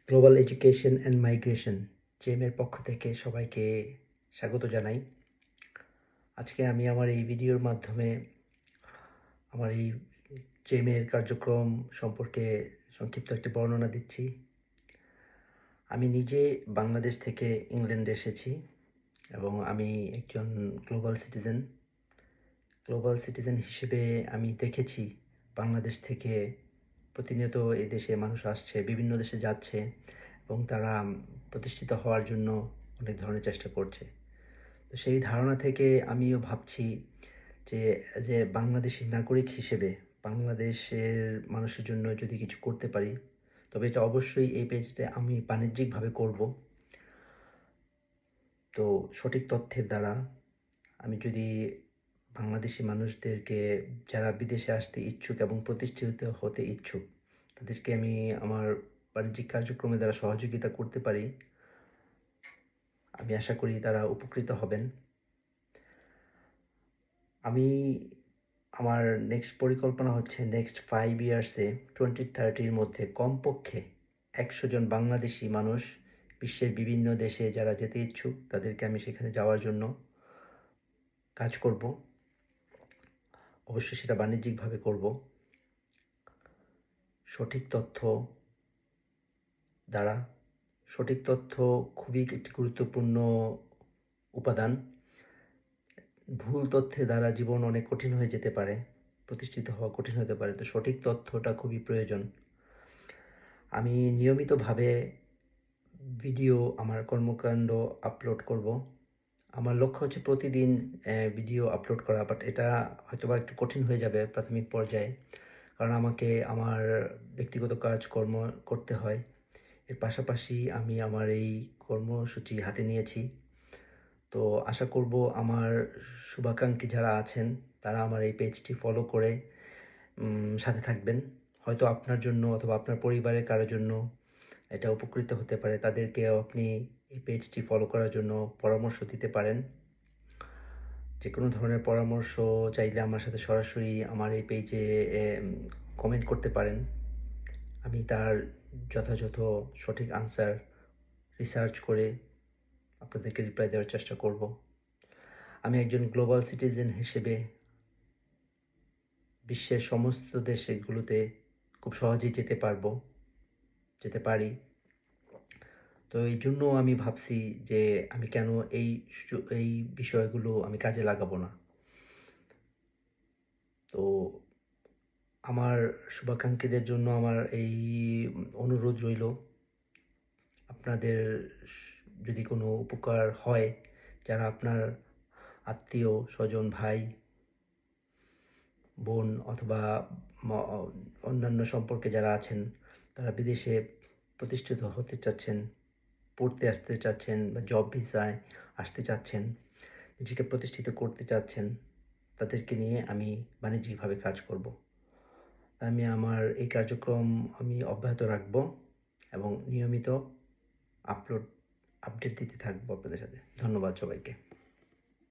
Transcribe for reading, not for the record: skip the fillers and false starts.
Global education and migration জেএমের পক্ষ থেকে সবাইকে স্বাগত জানাই। আজকে আমি আমার এই ভিডিওর মাধ্যমে আমার এই জেএমের কার্যক্রম সম্পর্কে সংক্ষিপ্ত একটি বর্ণনা দিচ্ছি। আমি নিজে বাংলাদেশ থেকে ইংল্যান্ডে এসেছি এবং আমি একজন গ্লোবাল সিটিজেন হিসেবে আমি দেখেছি বাংলাদেশ থেকে প্রতিনিয়ত এই দেশে মানুষ আসছে, বিভিন্ন দেশে যাচ্ছে এবং তারা প্রতিষ্ঠিত হওয়ার জন্য অনেক ধরনের চেষ্টা করছে। তো সেই ধারণা থেকে আমিও ভাবছি যে বাংলাদেশী নাগরিক হিসেবে বাংলাদেশের মানুষের জন্য যদি কিছু করতে পারি, তবে এটা অবশ্যই এই পেজটা আমি বাণিজ্যিকভাবে করব। তো সঠিক তথ্যের দ্বারা আমি যদি বাংলাদেশি মানুষদেরকে যারা বিদেশে আসতে ইচ্ছুক এবং প্রতিষ্ঠিত হতে ইচ্ছুক, তাদেরকে আমি আমার বাণিজ্যিক কার্যক্রমের দ্বারা সহযোগিতা করতে পারি, আমি আশা করি তারা উপকৃত হবেন। আমি আমার নেক্সট পরিকল্পনা হচ্ছে নেক্সট 5 ইয়ার্সে 2030-র মধ্যে কমপক্ষে 100 জন বাংলাদেশি মানুষ বিশ্বের বিভিন্ন দেশে যারা যেতে ইচ্ছুক তাদেরকে আমি সেখানে যাওয়ার জন্য কাজ করব। অবশ্যই সেটা বাণিজ্যিকভাবে করব। সঠিক তথ্য দ্বারা সঠিক তথ্য খুবই একটি গুরুত্বপূর্ণ উপাদান। ভুল তথ্যের দ্বারা জীবন অনেক কঠিন হয়ে যেতে পারে, প্রতিষ্ঠিত হওয়া কঠিন হতে পারে। তো সঠিক তথ্যটা খুবই প্রয়োজন। আমি নিয়মিতভাবে ভিডিও আমার কর্মকাণ্ড আপলোড করব। আমার লক্ষ্য হচ্ছে প্রতিদিন ভিডিও আপলোড করা, বাট এটা হয়তোবা একটু কঠিন হয়ে যাবে প্রাথমিক পর্যায়ে, কারণ আমাকে আমার ব্যক্তিগত কাজকর্ম করতে হয়। এর পাশাপাশি আমি আমার এই কর্মসূচি হাতে নিয়েছি। তো আশা করব আমার শুভাকাঙ্ক্ষী যারা আছেন তারা আমার এই পেজটি ফলো করে সাথে থাকবেন। হয়তো আপনার জন্য অথবা আপনার পরিবারের কারো জন্য এটা উপকৃত হতে পারে। তাদেরকেও আপনি এই পেজটি ফলো করার জন্য পরামর্শ দিতে পারেন। যেকোনো ধরনের পরামর্শ চাইলে আমার সাথে সরাসরি আমার এই পেজে কমেন্ট করতে পারেন। আমি তার যথাযথ সঠিক আনসার রিসার্চ করে আপনাদেরকে রিপ্লাই দেওয়ার চেষ্টা করব। আমি একজন গ্লোবাল সিটিজেন হিসেবে বিশ্বের সমস্ত দেশগুলোতে খুব সহজেই যেতে পারি। তো এই জন্য আমি ভাবছি যে আমি কেন এই বিষয়গুলো আমি কাজে লাগাবো না। তো আমার শুভাকাঙ্ক্ষীদের জন্য আমার এই অনুরোধ রইল, আপনাদের যদি কোনো উপকার হয়, যারা আপনার আত্মীয় স্বজন, ভাই বোন অথবা অন্যান্য সম্পর্কে যারা আছেন, তারা বিদেশে প্রতিষ্ঠিত হতে চাচ্ছেন, পড়তে আসতে চাচ্ছেন বা জব ভিসায় আসতে চাচ্ছেন, নিজেকে প্রতিষ্ঠিত করতে চাচ্ছেন, তাদেরকে নিয়ে আমি বাণিজ্যিকভাবে কাজ করব। আমি আমার এই কার্যক্রম আমি অব্যাহত রাখব এবং নিয়মিত আপডেট দিতে থাকবো আপনাদের সাথে। ধন্যবাদ সবাইকে।